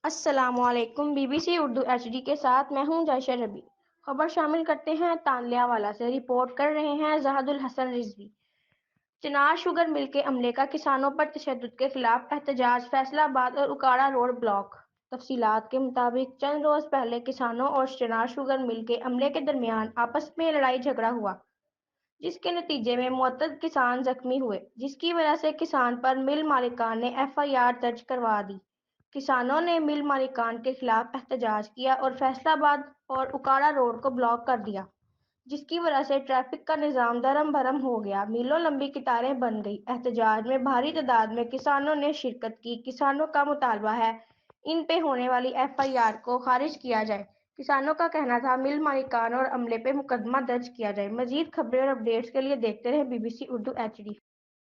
السلام علیکم، B B C Urdu H D کے ساتھ میں ہوں جائشہ ربیع۔ خبر شامل کرتے ہیں تانلیہ والا سے۔ رپورٹ کر رہے ہیں زاہد الحسن رضوی۔ چنار شوگر مل کے عملے کا کسانوں پر تشدد کے خلاف احتجاج، فیصلہ آباد اور اکاڑہ روڈ بلاک۔ تفصیلات کے مطابق چند روز پہلے کسانوں اور چنار شوگر مل کے عملے کے درمیان آپس میں لڑائی جھگڑا ہوا، جس کے نتیجے میں متعدد کسان زخمی ہوئے، جس کی وجہ سے کسان پر مل مالکان نے ایف آئی آر درج کروا دی۔ کسانوں نے مل مالکان کے خلاف احتجاج کیا اور فیصلہ آباد اور اکاڑہ روڈ کو بلاک کر دیا، جس کی وجہ سے ٹریفک کا نظام دھرم بھرم ہو گیا۔ میلوں لمبی قطاریں بن گئی۔ احتجاج میں بھاری تعداد میں کسانوں نے شرکت کی۔ کسانوں کا مطالبہ ہے ان پہ ہونے والی ایف آئی آر کو خارج کیا جائے۔ کسانوں کا کہنا تھا مل مالکان اور عملے پہ مقدمہ درج کیا جائے۔ مزید خبریں اور اپڈیٹس کے لیے دیکھتے رہیں B B C Urdu H D.